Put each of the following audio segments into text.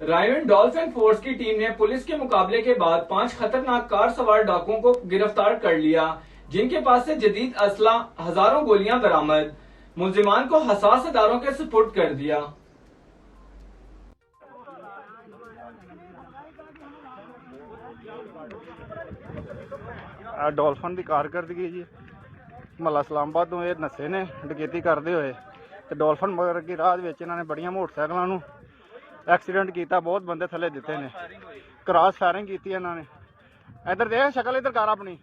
रायवन dolphin force की team ने police के मुकाबले के बाद 5 खतरनाक कार सवार डाकुओं को गिरफ्तार कर लिया, जिनके पास से जदीद असला, हजारों गोलियां बरामद। मुलजिमान को हसास अदारों के सुपुर्द कर दिया। डॉल्फिन की कारकर्दगी जी महला इस्लामाबाद तो ये नशे ने डकैती करते हुए तो डॉल्फिन मगर की राह इन्होंने बड़िया मोटरसाइकिलों एक्सीडेंट किया, बहुत बंदे थले दिते ने, क्रॉस फायरिंग की इन्होंने। इधर देख शक्ल इधर कर अपनी।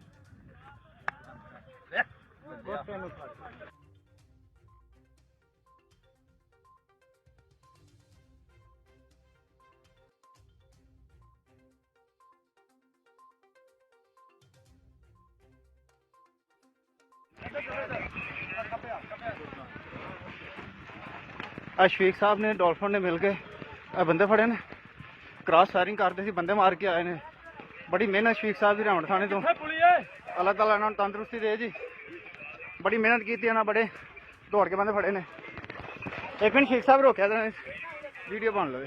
शफीक साहब ने डॉल्फिन ने मिल के बंदे फड़े ने, क्रॉस फायरिंग करते बंदे मार के आए ने। बड़ी मेहनत शफीक साहब की रावण थाने तो, अल्लाह ताला इन्होंने तंदुरुस्ती दे जी। बड़ी मेहनत की बड़े दौड़ के बंदे फड़े ने। एक मिनट शफीक साहब रोकया वीडियो बन लो।